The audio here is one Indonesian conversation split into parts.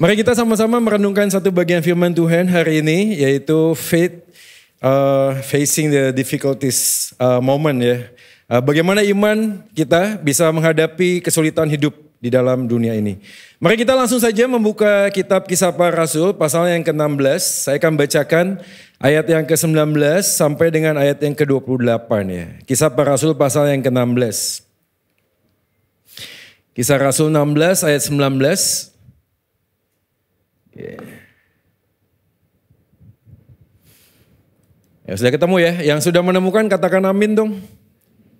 Mari kita sama-sama merenungkan satu bagian firman Tuhan hari ini, yaitu facing the difficulties moment ya. Bagaimana iman kita bisa menghadapi kesulitan hidup di dalam dunia ini. Mari kita langsung saja membuka kitab Kisah Para Rasul pasal yang ke-16. Saya akan bacakan ayat yang ke-19 sampai dengan ayat yang ke-28 ya. Kisah Para Rasul pasal yang ke-16. Kisah Rasul 16 ayat 19. Ya, sudah ketemu ya? Yang sudah menemukan katakan amin dong.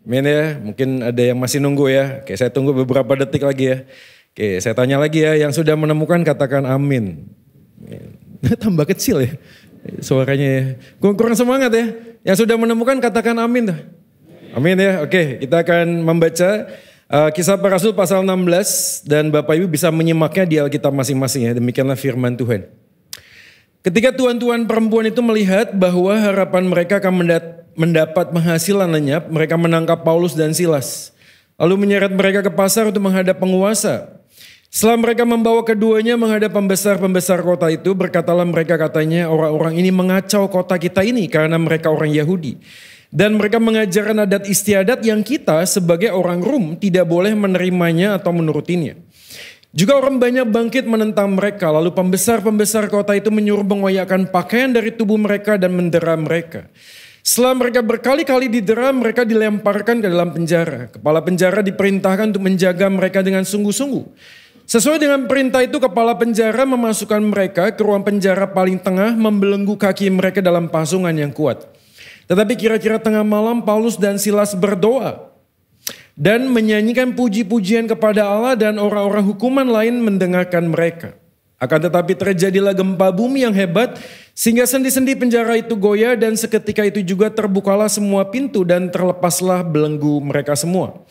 Amin ya, mungkin ada yang masih nunggu ya. Oke, saya tunggu beberapa detik lagi ya. Oke, saya tanya lagi ya, yang sudah menemukan katakan amin. Tambah kecil ya suaranya ya. Kurang semangat ya. Yang sudah menemukan katakan amin. Amin ya, oke kita akan membaca Kisah Para Rasul pasal 16 dan Bapak Ibu bisa menyimaknya di Alkitab masing-masing ya. Demikianlah firman Tuhan. Ketika tuan-tuan perempuan itu melihat bahwa harapan mereka akan mendapat penghasilan lenyap, mereka menangkap Paulus dan Silas. Lalu menyeret mereka ke pasar untuk menghadap penguasa. Setelah mereka membawa keduanya menghadap pembesar-pembesar kota itu, berkatalah mereka katanya, orang-orang ini mengacau kota kita ini karena mereka orang Yahudi. Dan mereka mengajarkan adat istiadat yang kita sebagai orang Rum tidak boleh menerimanya atau menurutinya. Juga orang banyak bangkit menentang mereka, lalu pembesar-pembesar kota itu menyuruh mengoyakkan pakaian dari tubuh mereka dan mendera mereka. Setelah mereka berkali-kali didera, mereka dilemparkan ke dalam penjara. Kepala penjara diperintahkan untuk menjaga mereka dengan sungguh-sungguh. Sesuai dengan perintah itu, kepala penjara memasukkan mereka ke ruang penjara paling tengah, membelenggu kaki mereka dalam pasungan yang kuat. Tetapi kira-kira tengah malam Paulus dan Silas berdoa dan menyanyikan puji-pujian kepada Allah dan orang-orang hukuman lain mendengarkan mereka. Akan tetapi terjadilah gempa bumi yang hebat sehingga sendi-sendi penjara itu goyah dan seketika itu juga terbukalah semua pintu dan terlepaslah belenggu mereka semua.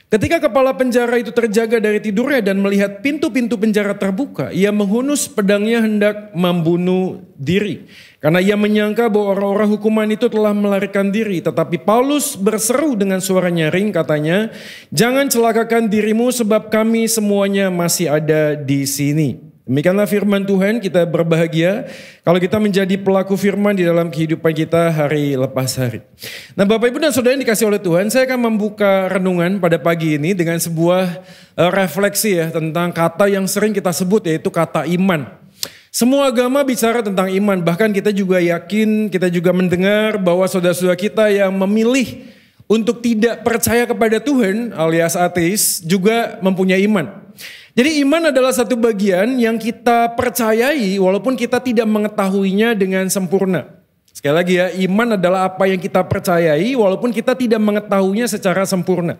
Ketika kepala penjara itu terjaga dari tidurnya dan melihat pintu-pintu penjara terbuka, ia menghunus pedangnya hendak membunuh diri. Karena ia menyangka bahwa orang-orang hukuman itu telah melarikan diri. Tetapi Paulus berseru dengan suara nyaring katanya, "Jangan celakakan dirimu sebab kami semuanya masih ada di sini." Demikianlah firman Tuhan, kita berbahagia kalau kita menjadi pelaku firman di dalam kehidupan kita hari lepas hari. Nah Bapak Ibu dan Saudara yang dikasih oleh Tuhan, saya akan membuka renungan pada pagi ini dengan sebuah refleksi ya tentang kata yang sering kita sebut yaitu kata iman. Semua agama bicara tentang iman, bahkan kita juga yakin, kita juga mendengar bahwa saudara-saudara kita yang memilih untuk tidak percaya kepada Tuhan alias ateis juga mempunyai iman. Jadi iman adalah satu bagian yang kita percayai walaupun kita tidak mengetahuinya dengan sempurna. Sekali lagi ya, iman adalah apa yang kita percayai walaupun kita tidak mengetahuinya secara sempurna.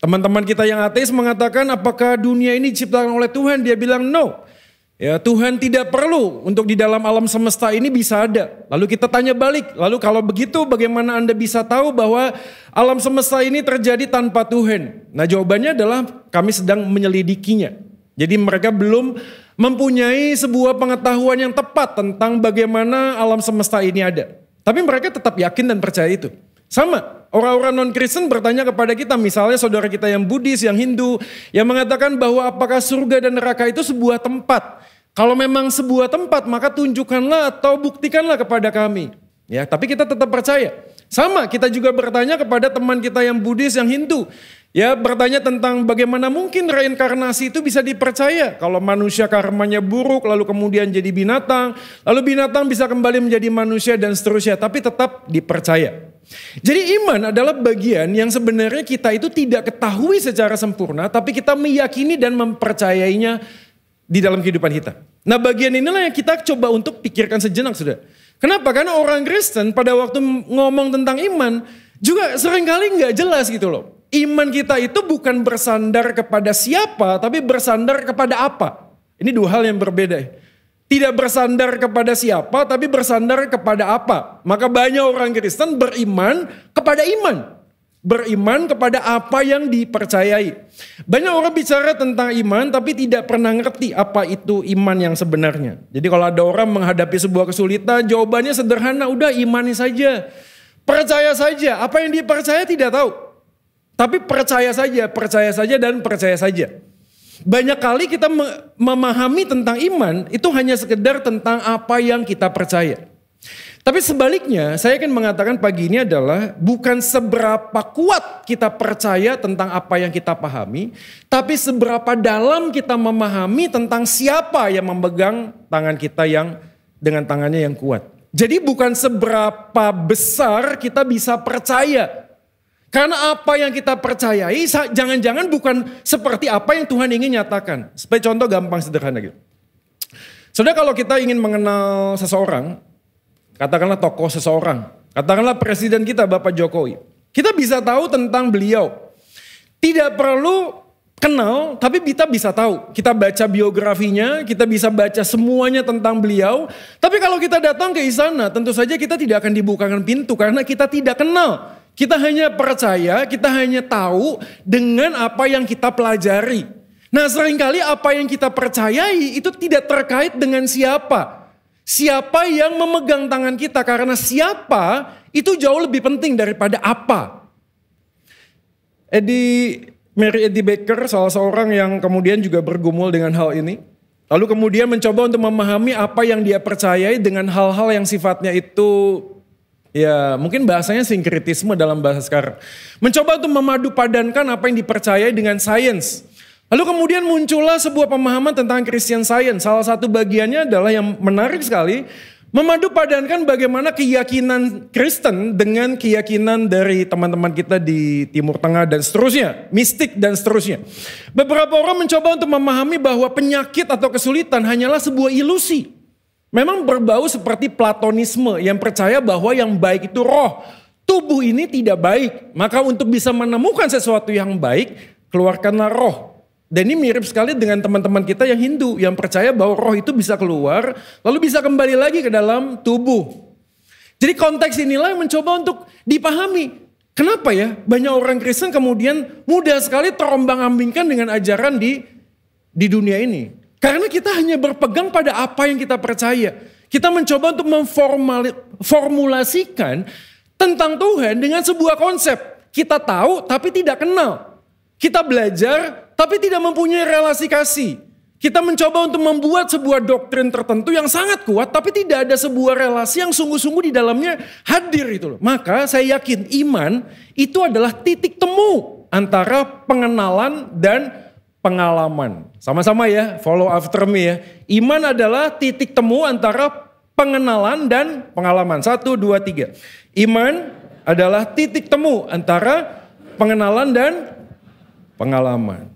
Teman-teman kita yang ateis mengatakan apakah dunia ini diciptakan oleh Tuhan? Dia bilang no. Ya, Tuhan tidak perlu untuk di dalam alam semesta ini bisa ada. Lalu kita tanya balik, lalu kalau begitu bagaimana Anda bisa tahu bahwa alam semesta ini terjadi tanpa Tuhan? Nah jawabannya adalah kami sedang menyelidikinya. Jadi mereka belum mempunyai sebuah pengetahuan yang tepat tentang bagaimana alam semesta ini ada. Tapi mereka tetap yakin dan percaya itu. Sama, orang-orang non-Kristen bertanya kepada kita, misalnya saudara kita yang Buddhis, yang Hindu, yang mengatakan bahwa apakah surga dan neraka itu sebuah tempat. Kalau memang sebuah tempat, maka tunjukkanlah atau buktikanlah kepada kami. Ya, tapi kita tetap percaya. Sama, kita juga bertanya kepada teman kita yang Buddhis, yang Hindu. Ya, bertanya tentang bagaimana mungkin reinkarnasi itu bisa dipercaya. Kalau manusia karmanya buruk, lalu kemudian jadi binatang. Lalu binatang bisa kembali menjadi manusia dan seterusnya. Tapi tetap dipercaya. Jadi iman adalah bagian yang sebenarnya kita itu tidak ketahui secara sempurna. Tapi kita meyakini dan mempercayainya di dalam kehidupan kita. Nah bagian inilah yang kita coba untuk pikirkan sejenak sudah. Kenapa? Karena orang Kristen pada waktu ngomong tentang iman juga seringkali nggak jelas gitu loh. Iman kita itu bukan bersandar kepada siapa, tapi bersandar kepada apa. Ini dua hal yang berbeda. Tidak bersandar kepada siapa, tapi bersandar kepada apa. Maka banyak orang Kristen beriman kepada iman. Beriman kepada apa yang dipercayai. Banyak orang bicara tentang iman, tapi tidak pernah ngerti apa itu iman yang sebenarnya. Jadi kalau ada orang menghadapi sebuah kesulitan, jawabannya sederhana, udah imani saja. Percaya saja, apa yang dipercaya tidak tahu. Tapi percaya saja dan percaya saja. Banyak kali kita memahami tentang iman itu hanya sekedar tentang apa yang kita percaya. Tapi sebaliknya, saya akan mengatakan pagi ini adalah bukan seberapa kuat kita percaya tentang apa yang kita pahami, tapi seberapa dalam kita memahami tentang siapa yang memegang tangan kita yang dengan tangannya yang kuat. Jadi bukan seberapa besar kita bisa percaya. Karena apa yang kita percayai jangan-jangan bukan seperti apa yang Tuhan ingin nyatakan. Sebagai contoh gampang sederhana gitu. Saudara, kalau kita ingin mengenal seseorang, katakanlah tokoh seseorang, katakanlah presiden kita Bapak Jokowi. Kita bisa tahu tentang beliau. Tidak perlu kenal, tapi kita bisa tahu. Kita baca biografinya, kita bisa baca semuanya tentang beliau. Tapi kalau kita datang ke istana, tentu saja kita tidak akan dibukakan pintu karena kita tidak kenal. Kita hanya percaya, kita hanya tahu dengan apa yang kita pelajari. Nah, seringkali apa yang kita percayai itu tidak terkait dengan siapa. Siapa yang memegang tangan kita, karena siapa itu jauh lebih penting daripada apa. Mary Eddie Baker, salah seorang yang kemudian juga bergumul dengan hal ini. Lalu kemudian mencoba untuk memahami apa yang dia percayai dengan hal-hal yang sifatnya itu, ya mungkin bahasanya sinkritisme dalam bahasa sekarang. Mencoba untuk memadu-padankan apa yang dipercayai dengan sains. Lalu kemudian muncullah sebuah pemahaman tentang Christian Science. Salah satu bagiannya adalah yang menarik sekali, memadu-padankan bagaimana keyakinan Kristen dengan keyakinan dari teman-teman kita di Timur Tengah dan seterusnya, mistik dan seterusnya. Beberapa orang mencoba untuk memahami bahwa penyakit atau kesulitan hanyalah sebuah ilusi. Memang berbau seperti Platonisme yang percaya bahwa yang baik itu roh. Tubuh ini tidak baik. Maka untuk bisa menemukan sesuatu yang baik, keluarkanlah roh. Dan ini mirip sekali dengan teman-teman kita yang Hindu. Yang percaya bahwa roh itu bisa keluar, lalu bisa kembali lagi ke dalam tubuh. Jadi konteks inilah yang mencoba untuk dipahami. Kenapa ya banyak orang Kristen kemudian mudah sekali terombang-ambingkan dengan ajaran di dunia ini. Karena kita hanya berpegang pada apa yang kita percaya. Kita mencoba untuk memformulasikan tentang Tuhan dengan sebuah konsep. Kita tahu tapi tidak kenal. Kita belajar tapi tidak mempunyai relasi kasih. Kita mencoba untuk membuat sebuah doktrin tertentu yang sangat kuat tapi tidak ada sebuah relasi yang sungguh-sungguh di dalamnya hadir itu loh. Maka saya yakin iman itu adalah titik temu antara pengenalan dan pengalaman. Sama-sama ya, follow after me ya. Iman adalah titik temu antara pengenalan dan pengalaman. 1, 2, 3. Iman adalah titik temu antara pengenalan dan pengalaman.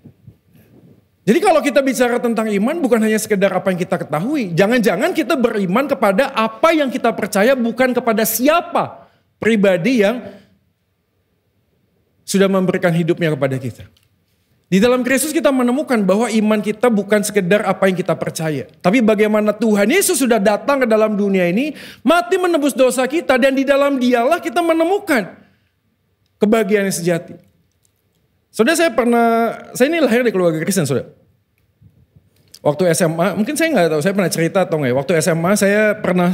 Jadi kalau kita bicara tentang iman bukan hanya sekedar apa yang kita ketahui. Jangan-jangan kita beriman kepada apa yang kita percaya, bukan kepada siapa pribadi yang sudah memberikan hidupnya kepada kita. Di dalam Kristus kita menemukan bahwa iman kita bukan sekedar apa yang kita percaya. Tapi bagaimana Tuhan Yesus sudah datang ke dalam dunia ini, mati menebus dosa kita, dan di dalam Dialah kita menemukan kebahagiaan yang sejati. Saudara, saya ini lahir di keluarga Kristen, saudara. Waktu SMA, mungkin saya nggak tahu, saya pernah cerita atau nggak ya. Waktu SMA saya pernah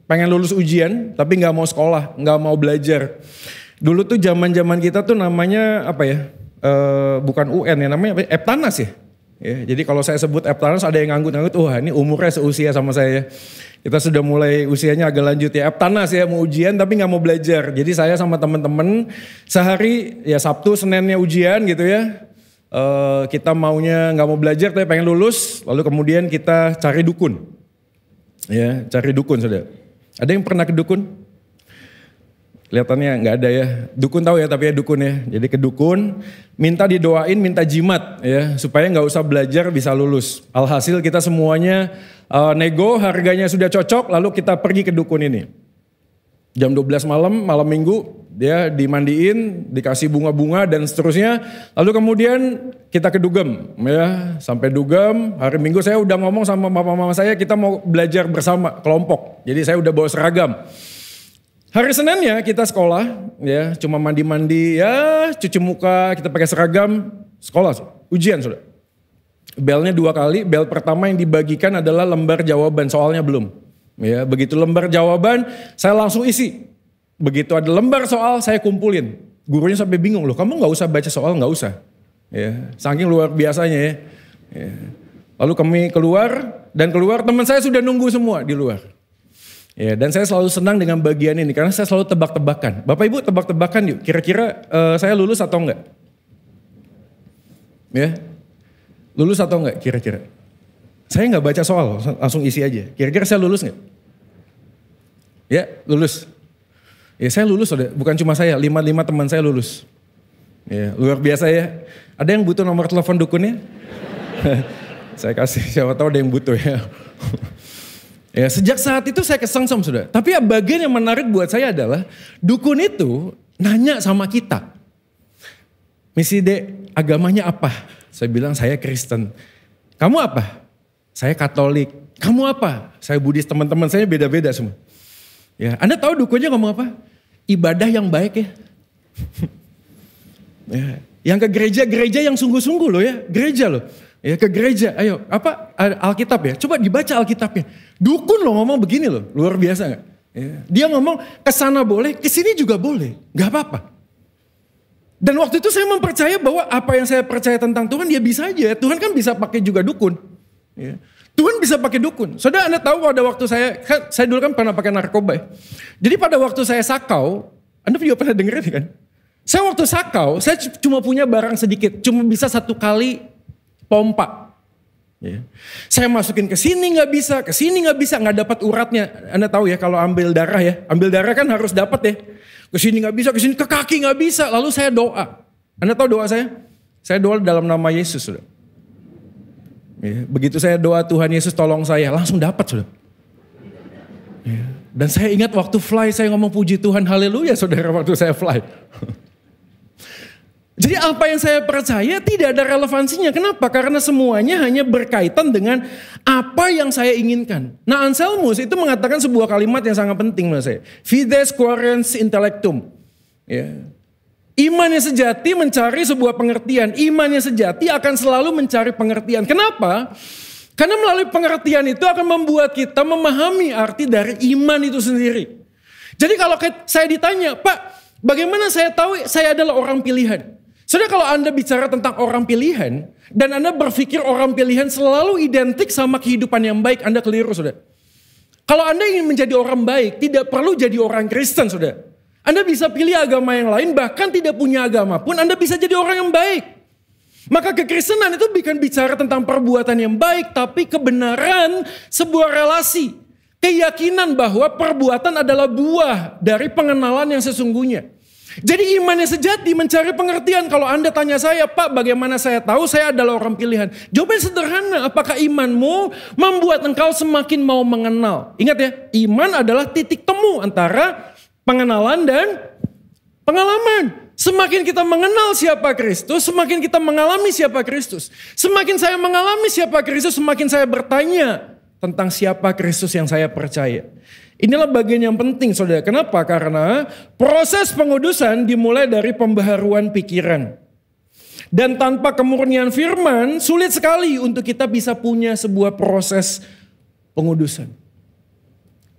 pengen lulus ujian, tapi nggak mau sekolah, nggak mau belajar. Dulu tuh zaman kita tuh namanya apa ya? Bukan UN ya, namanya Eptanas ya. Jadi kalau saya sebut Eptanas ada yang nganggut-nganggut, wah ini umurnya seusia sama saya. Kita sudah mulai usianya agak lanjut ya. Eptanas ya, mau ujian tapi gak mau belajar. Jadi saya sama teman-teman sehari ya Sabtu Seninnya ujian gitu ya. Kita maunya gak mau belajar tapi pengen lulus. Lalu kemudian kita cari dukun. Ya, cari dukun saudara. Ada yang pernah ke dukun? Kelihatannya nggak ada ya. Dukun tahu ya, tapi ya dukun ya. Jadi ke dukun, minta didoain, minta jimat ya, supaya nggak usah belajar bisa lulus. Alhasil kita semuanya nego, harganya sudah cocok, lalu kita pergi ke dukun ini. Jam 12 malam minggu, dia dimandiin, dikasih bunga-bunga dan seterusnya. Lalu kemudian kita ke dugem ya, sampai dugem, hari Minggu saya udah ngomong sama mama saya, kita mau belajar bersama kelompok. Jadi saya udah bawa seragam. Hari Seninnya kita sekolah, ya cuma mandi-mandi, ya cuci muka, kita pakai seragam, sekolah, ujian sudah. Belnya 2 kali, bel pertama yang dibagikan adalah lembar jawaban, soalnya belum. Ya, begitu lembar jawaban, saya langsung isi. Begitu ada lembar soal, saya kumpulin. Gurunya sampai bingung, loh kamu gak usah baca soal, gak usah. Ya, saking luar biasanya ya. Ya. Lalu kami keluar, dan keluar teman saya sudah nunggu semua di luar. Ya, dan saya selalu senang dengan bagian ini karena saya selalu tebak-tebakan. Bapak Ibu tebak-tebakan yuk, kira-kira saya lulus atau enggak? Ya, lulus atau enggak kira-kira? Saya enggak baca soal, langsung isi aja. Kira-kira saya lulus enggak? Ya, lulus. Ya saya lulus, bukan cuma saya, 5 teman saya lulus. Ya, luar biasa ya. Ada yang butuh nomor telepon dukunnya? Saya kasih, siapa tahu ada yang butuh ya. Ya, sejak saat itu saya kesengsem sudah. Tapi ya bagian yang menarik buat saya adalah dukun itu nanya sama kita. Misi Dek, agamanya apa? Saya bilang saya Kristen. Kamu apa? Saya Katolik. Kamu apa? Saya Buddhis. Teman-teman saya beda-beda semua. Ya, Anda tahu dukunnya ngomong apa? Ibadah yang baik ya. Ya, yang ke gereja yang sungguh-sungguh loh ya, gereja loh. Ya ke gereja, ayo apa Alkitab ya, coba dibaca Alkitabnya. Dukun loh ngomong begini loh, luar biasa gak? Ya, dia ngomong kesana boleh, kesini juga boleh, gak apa-apa. Dan waktu itu saya mempercaya bahwa apa yang saya percaya tentang Tuhan dia bisa aja, Tuhan kan bisa pakai juga dukun. Ya. Tuhan bisa pakai dukun. Saudara Anda tahu pada waktu saya dulu kan pernah pakai narkoba ya. Jadi pada waktu saya sakau, Anda juga pernah dengerin kan? Saya waktu sakau, saya cuma punya barang sedikit, cuma bisa 1 kali pompa. Ya. Saya masukin ke sini nggak bisa, nggak dapat uratnya. Anda tahu ya kalau ambil darah ya, ambil darah kan harus dapat ya. Ke sini nggak bisa, ke sini ke kaki nggak bisa. Lalu saya doa. Anda tahu doa saya? Saya doa dalam nama Yesus sudah. Ya. Begitu saya doa Tuhan Yesus tolong saya, langsung dapat sudah. Ya. Dan saya ingat waktu fly saya ngomong puji Tuhan, haleluya saudara waktu saya fly. Jadi apa yang saya percaya tidak ada relevansinya. Kenapa? Karena semuanya hanya berkaitan dengan apa yang saya inginkan. Nah Anselmus itu mengatakan sebuah kalimat yang sangat penting menurut saya. Fides quaerens intellectum. Ya. Iman yang sejati mencari sebuah pengertian. Iman yang sejati akan selalu mencari pengertian. Kenapa? Karena melalui pengertian itu akan membuat kita memahami arti dari iman itu sendiri. Jadi kalau saya ditanya, Pak, bagaimana saya tahu saya adalah orang pilihan? Saudara kalau Anda bicara tentang orang pilihan, dan Anda berpikir orang pilihan selalu identik sama kehidupan yang baik, Anda keliru saudara. Kalau Anda ingin menjadi orang baik, tidak perlu jadi orang Kristen saudara. Anda bisa pilih agama yang lain, bahkan tidak punya agama pun Anda bisa jadi orang yang baik. Maka kekristenan itu bukan bicara tentang perbuatan yang baik, tapi kebenaran sebuah relasi. Keyakinan bahwa perbuatan adalah buah dari pengenalan yang sesungguhnya. Jadi iman yang sejati mencari pengertian. Kalau Anda tanya saya, Pak bagaimana saya tahu saya adalah orang pilihan? Jawabannya sederhana, apakah imanmu membuat engkau semakin mau mengenal? Ingat ya, iman adalah titik temu antara pengenalan dan pengalaman. Semakin kita mengenal siapa Kristus, semakin kita mengalami siapa Kristus. Semakin saya mengalami siapa Kristus, semakin saya bertanya tentang siapa Kristus yang saya percaya. Inilah bagian yang penting saudara. Kenapa? Karena proses pengudusan dimulai dari pembaharuan pikiran. Dan tanpa kemurnian firman, sulit sekali untuk kita bisa punya sebuah proses pengudusan.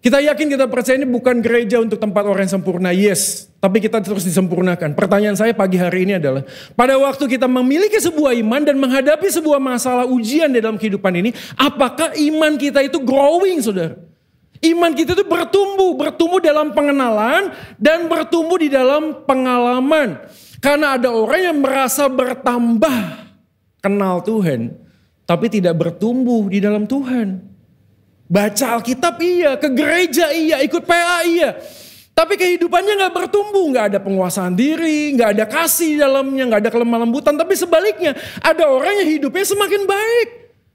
Kita yakin, kita percaya ini bukan gereja untuk tempat orang yang sempurna, yes. Tapi kita terus disempurnakan. Pertanyaan saya pagi hari ini adalah, pada waktu kita memiliki sebuah iman dan menghadapi sebuah masalah ujian di dalam kehidupan ini, apakah iman kita itu growing saudara? Iman kita itu bertumbuh dalam pengenalan dan bertumbuh di dalam pengalaman. Karena ada orang yang merasa bertambah kenal Tuhan, tapi tidak bertumbuh di dalam Tuhan. Baca Alkitab iya, ke gereja iya, ikut PA iya. Tapi kehidupannya gak bertumbuh, gak ada penguasaan diri, gak ada kasih di dalamnya, gak ada kelemah lembutan. Tapi sebaliknya, ada orang yang hidupnya semakin baik.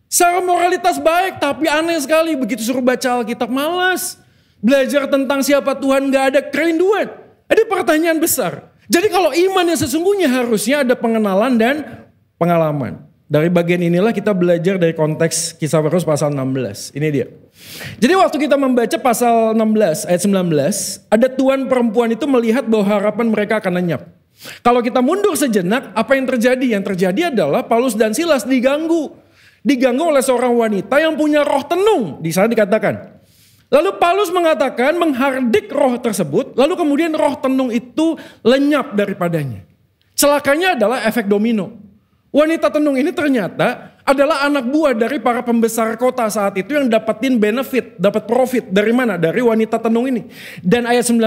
Secara moralitas baik, tapi aneh sekali. Begitu suruh baca Alkitab malas. Belajar tentang siapa Tuhan gak ada kerinduan. Ada pertanyaan besar. Jadi kalau iman yang sesungguhnya harusnya ada pengenalan dan pengalaman. Dari bagian inilah kita belajar dari konteks Kisah Para Rasul pasal 16. Ini dia. Jadi waktu kita membaca pasal 16 ayat 19. Ada tuan perempuan itu melihat bahwa harapan mereka akan lenyap. Kalau kita mundur sejenak, apa yang terjadi? Yang terjadi adalah Paulus dan Silas diganggu. Diganggu oleh seorang wanita yang punya roh tenung. Di sana dikatakan. Lalu Paulus mengatakan menghardik roh tersebut. Lalu kemudian roh tenung itu lenyap daripadanya. Celakanya adalah efek domino. Wanita tenung ini ternyata adalah anak buah dari para pembesar kota saat itu yang dapetin benefit, dapat profit. Dari mana? Dari wanita tenung ini. Dan ayat 19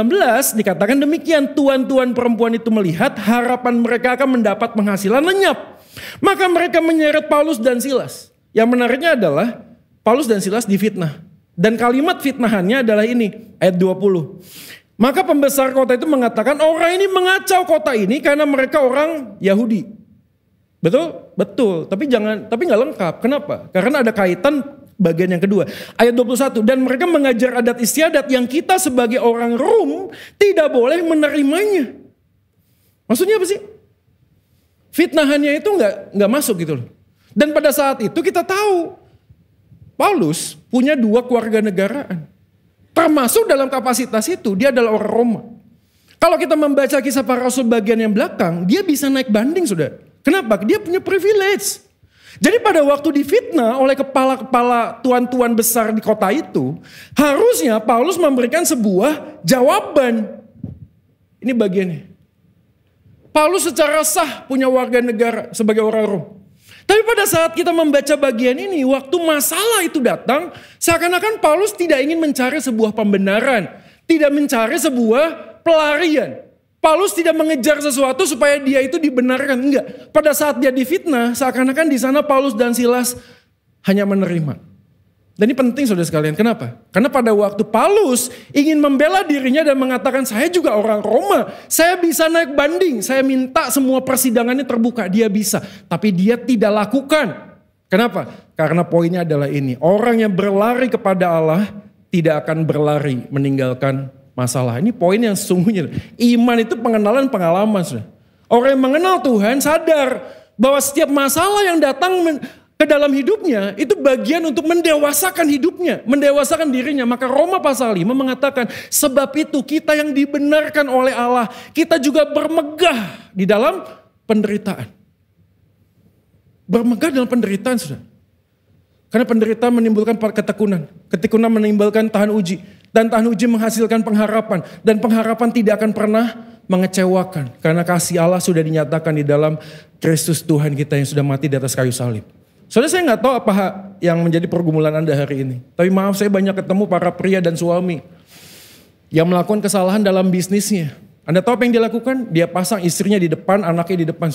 dikatakan demikian, tuan-tuan perempuan itu melihat harapan mereka akan mendapat penghasilan lenyap. Maka mereka menyeret Paulus dan Silas. Yang menariknya adalah Paulus dan Silas difitnah. Dan kalimat fitnahannya adalah ini, ayat 20. Maka pembesar kota itu mengatakan orang ini mengacau kota ini karena mereka orang Yahudi. Betul? Betul. Tapi nggak lengkap. Kenapa? Karena ada kaitan bagian yang kedua. Ayat 21. Dan mereka mengajar adat istiadat yang kita sebagai orang Rom tidak boleh menerimanya. Maksudnya apa sih? Fitnahannya itu nggak masuk gitu loh. Dan pada saat itu kita tahu Paulus punya 2 keluarga negaraan. Termasuk dalam kapasitas itu dia adalah orang Roma. Kalau kita membaca kisah para rasul bagian yang belakang, dia bisa naik banding sudah. Kenapa? Dia punya privilege. Jadi pada waktu difitnah oleh kepala-kepala tuan-tuan besar di kota itu, harusnya Paulus memberikan sebuah jawaban. Ini bagiannya. Paulus secara sah punya warga negara sebagai orang Rom. Tapi pada saat kita membaca bagian ini, waktu masalah itu datang, seakan-akan Paulus tidak ingin mencari sebuah pembenaran, tidak mencari sebuah pelarian. Paulus tidak mengejar sesuatu supaya dia itu dibenarkan. Enggak. Pada saat dia difitnah, seakan-akan di sana Paulus dan Silas hanya menerima. Dan ini penting saudara sekalian. Kenapa? Karena pada waktu Paulus ingin membela dirinya dan mengatakan saya juga orang Roma. Saya bisa naik banding. Saya minta semua persidangannya terbuka. Dia bisa. Tapi dia tidak lakukan. Kenapa? Karena poinnya adalah ini. Orang yang berlari kepada Allah tidak akan berlari meninggalkan masalah. Ini poin yang sesungguhnya. Iman itu pengenalan pengalaman. Sudah. Orang yang mengenal Tuhan sadar bahwa setiap masalah yang datang ke dalam hidupnya itu bagian untuk mendewasakan hidupnya, mendewasakan dirinya. Maka Roma pasal 5 mengatakan sebab itu kita yang dibenarkan oleh Allah, kita juga bermegah di dalam penderitaan. Bermegah dalam penderitaan sudah. Karena penderitaan menimbulkan ketekunan. Ketekunan menimbulkan tahan uji. Dan tahan uji menghasilkan pengharapan. Dan pengharapan tidak akan pernah mengecewakan. Karena kasih Allah sudah dinyatakan di dalam Kristus Tuhan kita yang sudah mati di atas kayu salib. Soalnya saya nggak tahu apa yang menjadi pergumulan Anda hari ini. Tapi maaf, saya banyak ketemu para pria dan suami yang melakukan kesalahan dalam bisnisnya. Anda tahu apa yang dia lakukan? Dia pasang istrinya di depan, anaknya di depan.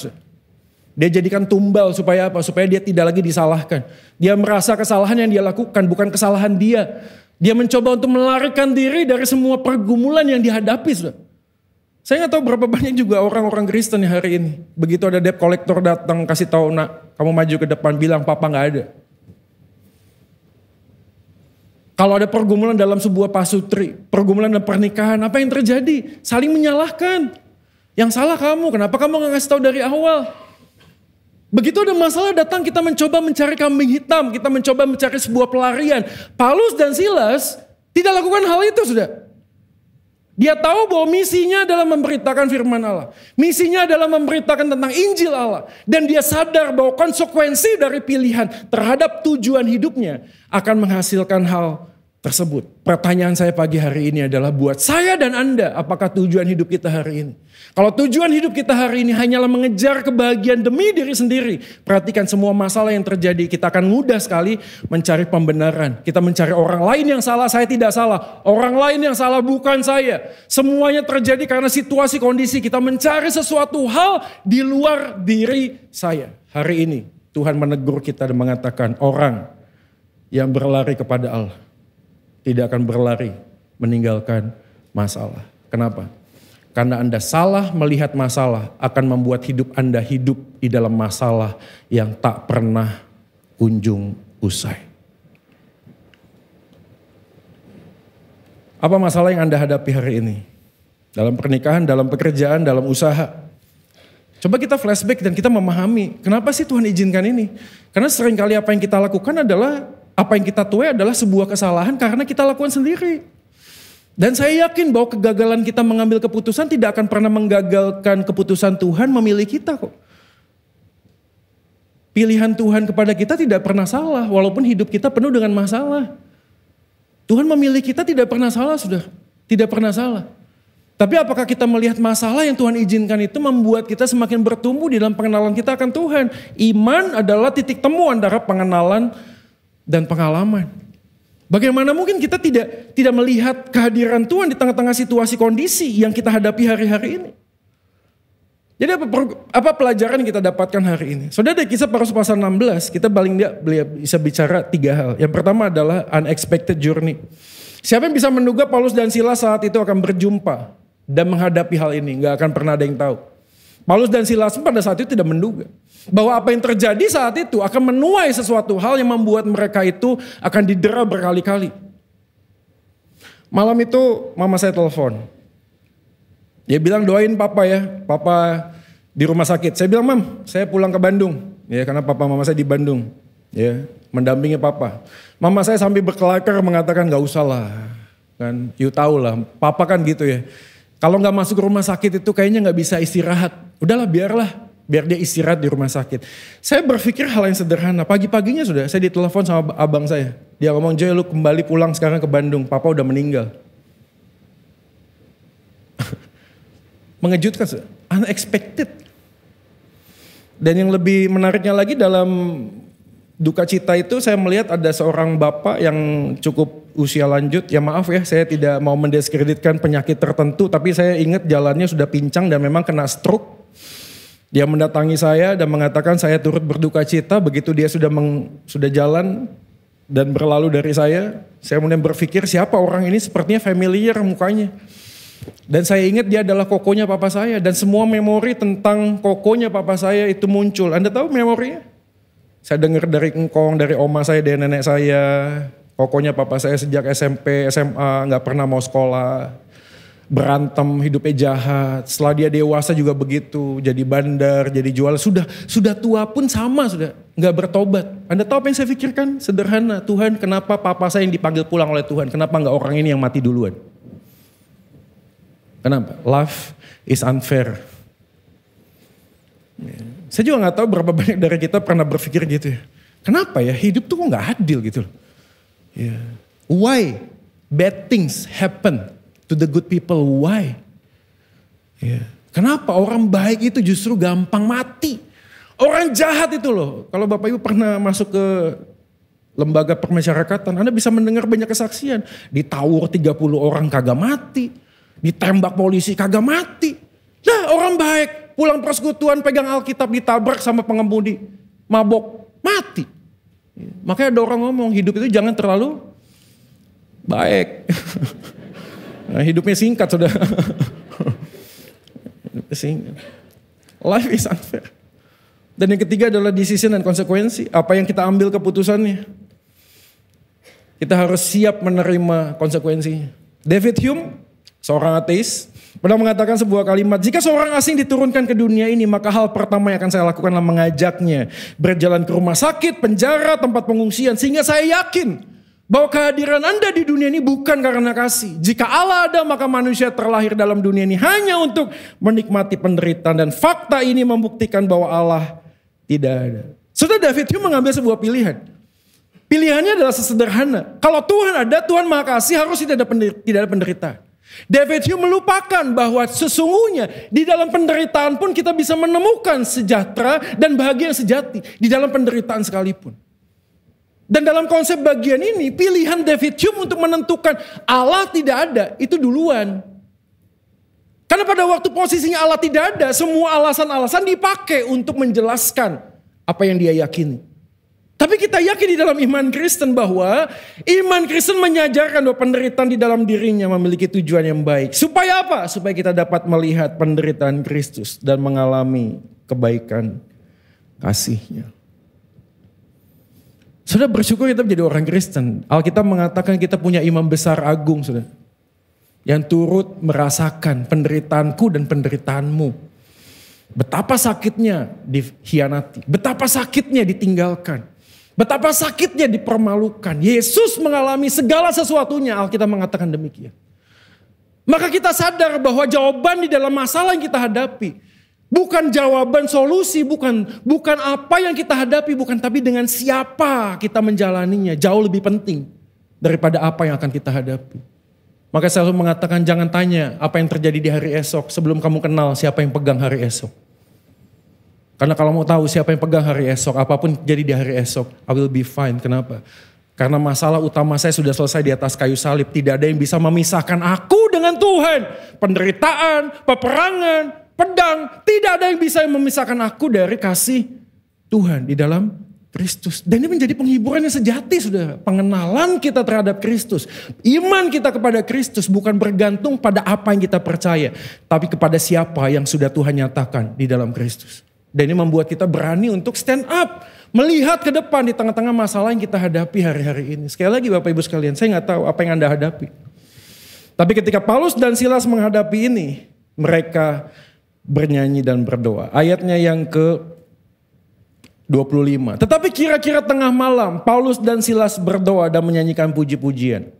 Dia jadikan tumbal supaya apa? Supaya dia tidak lagi disalahkan. Dia merasa kesalahan yang dia lakukan bukan kesalahan dia. Dia mencoba untuk melarikan diri dari semua pergumulan yang dihadapi. Saya nggak tahu berapa banyak juga orang-orang Kristen hari ini. Begitu ada debt collector datang kasih tahu, nak kamu maju ke depan, bilang papa nggak ada. Kalau ada pergumulan dalam sebuah pasutri, pergumulan dalam pernikahan, apa yang terjadi? Saling menyalahkan. Yang salah kamu, kenapa kamu nggak ngasih tahu dari awal? Begitu ada masalah datang, kita mencoba mencari kambing hitam, kita mencoba mencari sebuah pelarian. Paulus dan Silas tidak lakukan hal itu sudah. Dia tahu bahwa misinya adalah memberitakan firman Allah. Misinya adalah memberitakan tentang Injil Allah. Dan dia sadar bahwa konsekuensi dari pilihan terhadap tujuan hidupnya akan menghasilkan hal tersebut. Pertanyaan saya pagi hari ini adalah buat saya dan Anda, apakah tujuan hidup kita hari ini? Kalau tujuan hidup kita hari ini hanyalah mengejar kebahagiaan demi diri sendiri, perhatikan semua masalah yang terjadi, kita akan mudah sekali mencari pembenaran. Kita mencari orang lain yang salah, saya tidak salah. Orang lain yang salah bukan saya. Semuanya terjadi karena situasi kondisi, kita mencari sesuatu hal di luar diri saya. Hari ini Tuhan menegur kita dan mengatakan orang yang berlari kepada Allah tidak akan berlari meninggalkan masalah. Kenapa? Karena Anda salah melihat masalah akan membuat hidup Anda hidup di dalam masalah yang tak pernah kunjung usai. Apa masalah yang Anda hadapi hari ini? Dalam pernikahan, dalam pekerjaan, dalam usaha. Coba kita flashback dan kita memahami kenapa sih Tuhan izinkan ini. Karena seringkali apa yang kita lakukan adalah, apa yang kita tuai adalah sebuah kesalahan karena kita lakukan sendiri. Dan saya yakin bahwa kegagalan kita mengambil keputusan tidak akan pernah menggagalkan keputusan Tuhan memilih kita kok. Pilihan Tuhan kepada kita tidak pernah salah walaupun hidup kita penuh dengan masalah. Tuhan memilih kita tidak pernah salah sudah. Tidak pernah salah. Tapi apakah kita melihat masalah yang Tuhan izinkan itu membuat kita semakin bertumbuh di dalam pengenalan kita akan Tuhan? Iman adalah titik temu antara pengenalan dan pengalaman. Bagaimana mungkin kita tidak melihat kehadiran Tuhan di tengah-tengah situasi kondisi yang kita hadapi hari-hari ini? Jadi apa pelajaran yang kita dapatkan hari ini? Saudara, dari Kisah Para Rasul pasal 16, kita paling bisa bicara 3 hal. Yang pertama adalah unexpected journey. Siapa yang bisa menduga Paulus dan Silas saat itu akan berjumpa dan menghadapi hal ini? Gak akan pernah ada yang tahu. Paulus dan Silas pada saat itu tidak menduga bahwa apa yang terjadi saat itu akan menuai sesuatu hal yang membuat mereka itu akan didera berkali-kali. Malam itu mama saya telepon. Dia bilang, doain papa ya, papa di rumah sakit. Saya bilang, mam, saya pulang ke Bandung. Ya, karena papa mama saya di Bandung. Ya, mendampingi papa. Mama saya sambil berkelakar mengatakan, gak usah lah. Kan, you tahu lah, papa kan gitu ya. Kalau gak masuk rumah sakit itu kayaknya gak bisa istirahat. Udahlah, biar dia istirahat di rumah sakit. Saya berpikir hal yang sederhana. Pagi-paginya sudah, saya ditelepon sama abang saya. Dia ngomong, Joy, lu kembali pulang sekarang ke Bandung. Papa udah meninggal. Mengejutkan, unexpected. Dan yang lebih menariknya lagi dalam duka cita itu saya melihat ada seorang bapak yang cukup usia lanjut. Ya maaf ya, saya tidak mau mendiskreditkan penyakit tertentu, tapi saya ingat jalannya sudah pincang dan memang kena stroke. Dia mendatangi saya dan mengatakan saya turut berduka cita. Begitu dia sudah jalan dan berlalu dari saya kemudian berpikir siapa orang ini, sepertinya familiar mukanya. Dan saya ingat dia adalah kokonya papa saya. Dan semua memori tentang kokonya papa saya itu muncul. Anda tahu memorinya? Saya dengar dari engkong, dari oma saya, dari nenek saya. Kokonya papa saya sejak SMP, SMA, gak pernah mau sekolah. Berantem, hidupnya jahat. Setelah dia dewasa juga begitu. Jadi bandar, jadi jual. Sudah tua pun sama, sudah gak bertobat. Anda tahu apa yang saya pikirkan? Sederhana, Tuhan kenapa papa saya yang dipanggil pulang oleh Tuhan? Kenapa gak orang ini yang mati duluan? Kenapa? Life is unfair. Saya juga gak tahu berapa banyak dari kita pernah berpikir gitu ya. Kenapa ya hidup tuh kok gak adil gitu loh. Yeah. Why bad things happen to the good people? Why? Yeah. Kenapa orang baik itu justru gampang mati? Orang jahat itu loh. Kalau Bapak Ibu pernah masuk ke lembaga permasyarakatan, Anda bisa mendengar banyak kesaksian. Ditawur 30 orang kagak mati. Ditembak polisi kagak mati. Nah, orang baik pulang persekutuan pegang Alkitab ditabrak sama pengemudi. Mabok, mati. Makanya ada orang ngomong hidup itu jangan terlalu baik. Nah, hidupnya singkat sudah. Hidupnya singkat. Life is unfair. Dan yang ketiga adalah decision dan konsekuensi. Apa yang kita ambil keputusannya. Kita harus siap menerima konsekuensinya. David Hume, seorang ateis, pernah mengatakan sebuah kalimat, jika seorang asing diturunkan ke dunia ini, maka hal pertama yang akan saya lakukan adalah mengajaknya berjalan ke rumah sakit, penjara, tempat pengungsian, sehingga saya yakin bahwa kehadiran Anda di dunia ini bukan karena kasih. Jika Allah ada, maka manusia terlahir dalam dunia ini hanya untuk menikmati penderitaan, dan fakta ini membuktikan bahwa Allah tidak ada. Saudara, David Hume mengambil sebuah pilihan. Pilihannya adalah sesederhana. Kalau Tuhan ada, Tuhan Maha Kasih, harus tidak ada penderitaan. David Hume melupakan bahwa sesungguhnya di dalam penderitaan pun kita bisa menemukan sejahtera dan bahagia yang sejati di dalam penderitaan sekalipun. Dan dalam konsep bagian ini, pilihan David Hume untuk menentukan Allah tidak ada itu duluan. Karena pada waktu posisinya Allah tidak ada, semua alasan-alasan dipakai untuk menjelaskan apa yang dia yakini. Tapi kita yakin di dalam iman Kristen bahwa iman Kristen menyajarkan bahwa penderitaan di dalam dirinya memiliki tujuan yang baik. Supaya apa? Supaya kita dapat melihat penderitaan Kristus dan mengalami kebaikan kasih-Nya. Sudah bersyukur kita menjadi orang Kristen. Alkitab mengatakan kita punya imam besar agung, sudah, yang turut merasakan penderitaanku dan penderitaanmu. Betapa sakitnya dikhianati, betapa sakitnya ditinggalkan. Betapa sakitnya dipermalukan. Yesus mengalami segala sesuatunya. Alkitab mengatakan demikian. Maka kita sadar bahwa jawaban di dalam masalah yang kita hadapi. Bukan jawaban solusi. Bukan apa yang kita hadapi. Bukan, tapi dengan siapa kita menjalaninya. Jauh lebih penting daripada apa yang akan kita hadapi. Maka saya selalu mengatakan jangan tanya apa yang terjadi di hari esok sebelum kamu kenal siapa yang pegang hari esok. Karena kalau mau tahu siapa yang pegang hari esok, apapun jadi di hari esok, I will be fine. Kenapa? Karena masalah utama saya sudah selesai di atas kayu salib. Tidak ada yang bisa memisahkan aku dengan Tuhan. Penderitaan, peperangan, pedang. Tidak ada yang bisa memisahkan aku dari kasih Tuhan di dalam Kristus. Dan ini menjadi penghiburan yang sejati, saudara. Pengenalan kita terhadap Kristus. Iman kita kepada Kristus bukan bergantung pada apa yang kita percaya. Tapi kepada siapa yang sudah Tuhan nyatakan di dalam Kristus. Dan ini membuat kita berani untuk stand up. Melihat ke depan di tengah-tengah masalah yang kita hadapi hari-hari ini. Sekali lagi Bapak Ibu sekalian, saya gak tahu apa yang Anda hadapi. Tapi ketika Paulus dan Silas menghadapi ini, mereka bernyanyi dan berdoa. Ayatnya yang ke-25. Tetapi kira-kira tengah malam, Paulus dan Silas berdoa dan menyanyikan puji-pujian.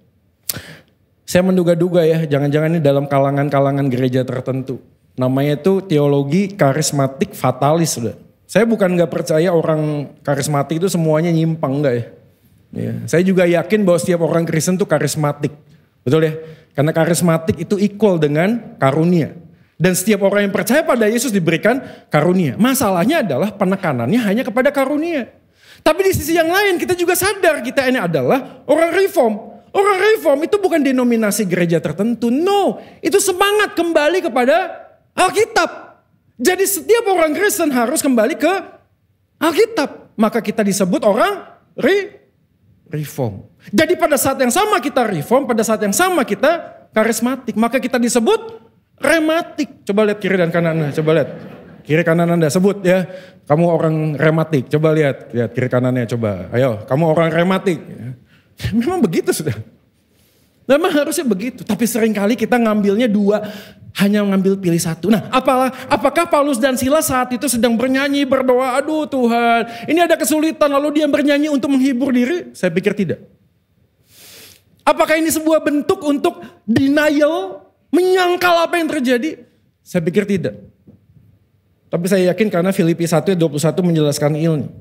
Saya menduga-duga ya, jangan-jangan ini dalam kalangan-kalangan gereja tertentu. Namanya itu teologi karismatik fatalis, sudah. Saya bukan gak percaya orang karismatik itu semuanya nyimpang, enggak ya. Ya. Saya juga yakin bahwa setiap orang Kristen itu karismatik. Betul ya? Karena karismatik itu equal dengan karunia. Dan setiap orang yang percaya pada Yesus diberikan karunia. Masalahnya adalah penekanannya hanya kepada karunia. Tapi di sisi yang lain kita juga sadar kita ini adalah orang reform. Orang reform itu bukan denominasi gereja tertentu. No, itu semangat kembali kepada Alkitab. Jadi setiap orang Kristen harus kembali ke Alkitab. Maka kita disebut orang reform. Jadi pada saat yang sama kita reform, pada saat yang sama kita karismatik. Maka kita disebut rematik. Coba lihat kiri dan kanan Anda, coba lihat. Kiri kanan Anda sebut ya. Kamu orang rematik, coba lihat kiri kanannya coba. Ayo, kamu orang rematik. Memang begitu sudah. Memang harusnya begitu. Tapi seringkali kita ngambilnya dua. Hanya mengambil pilih satu. Nah, apakah Paulus dan Silas saat itu sedang bernyanyi, berdoa, aduh Tuhan, ini ada kesulitan, lalu dia bernyanyi untuk menghibur diri? Saya pikir tidak. Apakah ini sebuah bentuk untuk denial, menyangkal apa yang terjadi? Saya pikir tidak. Tapi saya yakin karena Filipi 1 ayat 21 menjelaskan ini,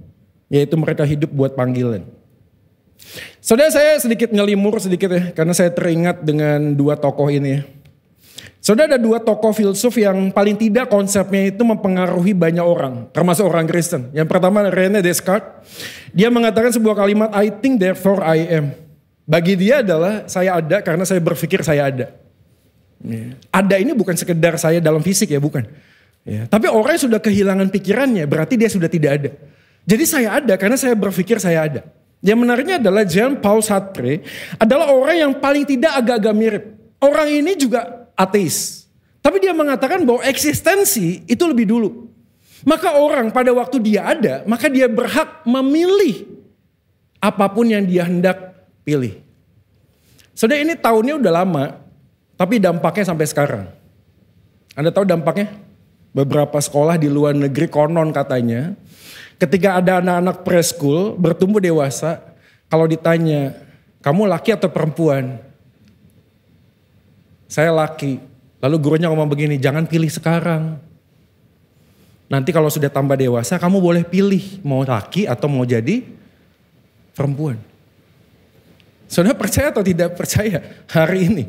yaitu mereka hidup buat panggilan. Saudara, saya sedikit ngelimur sedikit ya, karena saya teringat dengan dua tokoh ini ya. Saudara, ada dua tokoh filsuf yang paling tidak konsepnya itu mempengaruhi banyak orang, termasuk orang Kristen. Yang pertama René Descartes, dia mengatakan sebuah kalimat, I think therefore I am. Bagi dia adalah saya ada karena saya berpikir saya ada. Ada ini bukan sekedar saya dalam fisik ya, bukan. Ya, tapi orang yang sudah kehilangan pikirannya berarti dia sudah tidak ada. Jadi saya ada karena saya berpikir saya ada. Yang menariknya adalah Jean-Paul Sartre adalah orang yang paling tidak agak-agak mirip. Orang ini juga ateis. Tapi dia mengatakan bahwa eksistensi itu lebih dulu. Maka orang pada waktu dia ada, maka dia berhak memilih apapun yang dia hendak pilih. Saudara, ini tahunnya udah lama, tapi dampaknya sampai sekarang. Anda tahu dampaknya? Beberapa sekolah di luar negeri konon katanya, ketika ada anak-anak preschool bertumbuh dewasa, kalau ditanya, kamu laki atau perempuan? Saya laki. Lalu gurunya ngomong begini, jangan pilih sekarang. Nanti kalau sudah tambah dewasa, kamu boleh pilih mau laki atau mau jadi perempuan. Saudara percaya atau tidak percaya hari ini?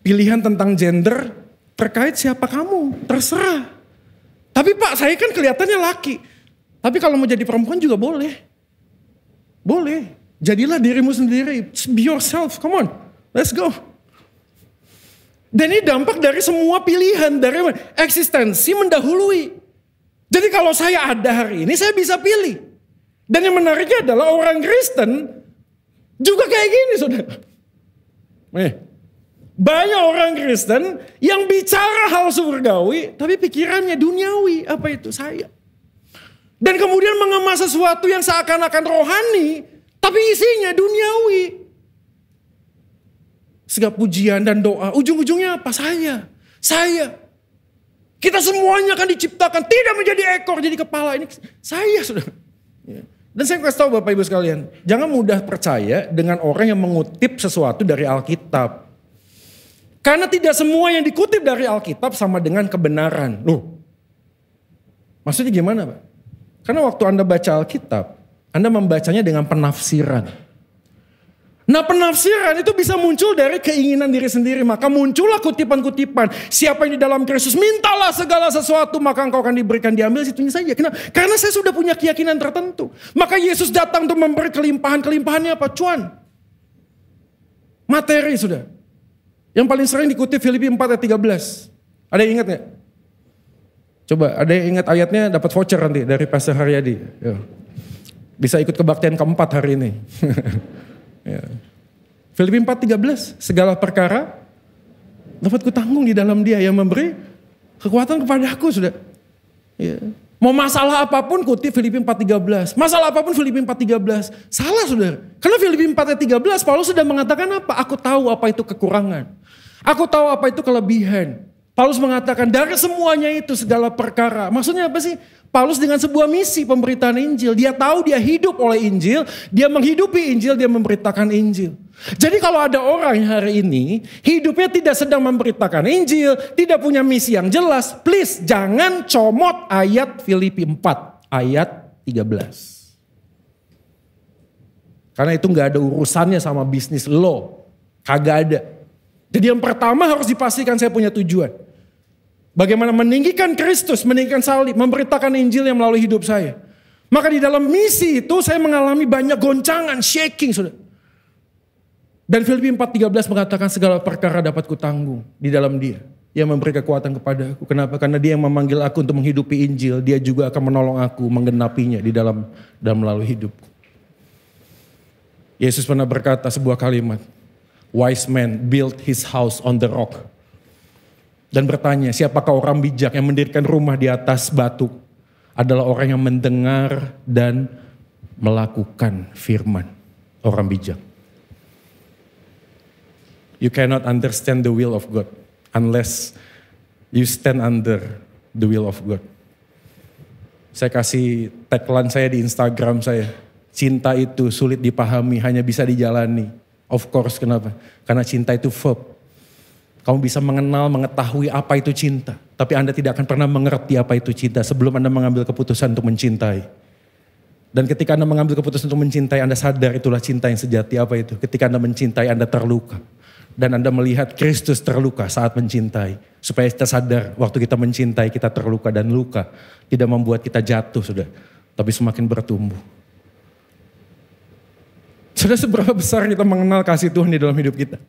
Pilihan tentang gender terkait siapa kamu, terserah. Tapi Pak, saya kan kelihatannya laki. Tapi kalau mau jadi perempuan juga boleh. Boleh. Jadilah dirimu sendiri. Be yourself, come on, let's go. Dan ini dampak dari semua pilihan, dari eksistensi mendahului. Jadi kalau saya ada hari ini, saya bisa pilih. Dan yang menariknya adalah orang Kristen juga kayak gini, saudara. Banyak orang Kristen yang bicara hal surgawi, tapi pikirannya duniawi. Apa itu? Saya. Dan kemudian mengemas sesuatu yang seakan-akan rohani, tapi isinya duniawi. Segala pujian dan doa, ujung-ujungnya apa? Saya. Kita semuanya akan diciptakan tidak menjadi ekor, jadi kepala. Ini saya, saudara. Dan saya kasih tahu Bapak Ibu sekalian, jangan mudah percaya dengan orang yang mengutip sesuatu dari Alkitab. Karena tidak semua yang dikutip dari Alkitab sama dengan kebenaran. Loh, maksudnya gimana Pak? Karena waktu Anda baca Alkitab, Anda membacanya dengan penafsiran. Nah, penafsiran itu bisa muncul dari keinginan diri sendiri. Maka muncullah kutipan-kutipan. Siapa yang di dalam Kristus, mintalah segala sesuatu, maka engkau akan diberikan. Diambil situnya saja. Kenapa? Karena saya sudah punya keyakinan tertentu. Maka Yesus datang untuk memberi kelimpahan. Kelimpahannya apa? Cuan. Materi sudah. Yang paling sering dikutip Filipi 4 ayat 13. Ada yang ingat gak? Coba, ada yang ingat ayatnya, dapat voucher nanti dari Pastor Haryadi. Ya. Bisa ikut kebaktian keempat hari ini. Ya. Filipi 4:13, segala perkara dapat kutanggung di dalam Dia yang memberi kekuatan kepada aku, sudah. Ya. Mau masalah apapun kutip Filipi 4:13. Masalah apapun Filipi 4:13. Salah, saudara. Karena Filipi 4:13 Paulus sudah mengatakan apa? Aku tahu apa itu kekurangan. Aku tahu apa itu kelebihan. Paulus mengatakan dari semuanya itu segala perkara. Maksudnya apa sih? Paulus dengan sebuah misi pemberitaan Injil. Dia tahu dia hidup oleh Injil. Dia menghidupi Injil, dia memberitakan Injil. Jadi kalau ada orang hari ini hidupnya tidak sedang memberitakan Injil, tidak punya misi yang jelas, please jangan comot ayat Filipi 4 ayat 13. Karena itu gak ada urusannya sama bisnis lo. Kagak ada. Jadi yang pertama harus dipastikan saya punya tujuan. Bagaimana meninggikan Kristus, meninggikan salib, memberitakan Injil yang melalui hidup saya. Maka di dalam misi itu saya mengalami banyak goncangan, shaking, saudara. Dan Filipi 4:13 mengatakan segala perkara dapat kutanggung di dalam Dia yang memberi kekuatan kepada aku. Kenapa? Karena Dia yang memanggil aku untuk menghidupi Injil, Dia juga akan menolong aku menggenapinya di dalam dan melalui hidupku. Yesus pernah berkata sebuah kalimat, wise man built his house on the rock. Dan bertanya, siapakah orang bijak yang mendirikan rumah di atas batu? Adalah orang yang mendengar dan melakukan firman. Orang bijak. You cannot understand the will of God unless you stand under the will of God. Saya kasih tagline saya di Instagram saya. Cinta itu sulit dipahami, hanya bisa dijalani. Of course, kenapa? Karena cinta itu verb. Kamu bisa mengenal, mengetahui apa itu cinta. Tapi Anda tidak akan pernah mengerti apa itu cinta sebelum Anda mengambil keputusan untuk mencintai. Dan ketika Anda mengambil keputusan untuk mencintai, Anda sadar itulah cinta yang sejati. Apa itu? Ketika Anda mencintai, Anda terluka. Dan Anda melihat Kristus terluka saat mencintai. Supaya kita sadar, waktu kita mencintai, kita terluka. Dan luka tidak membuat kita jatuh, sudah. Tapi semakin bertumbuh. Sudah seberapa besar kita mengenal kasih Tuhan di dalam hidup kita.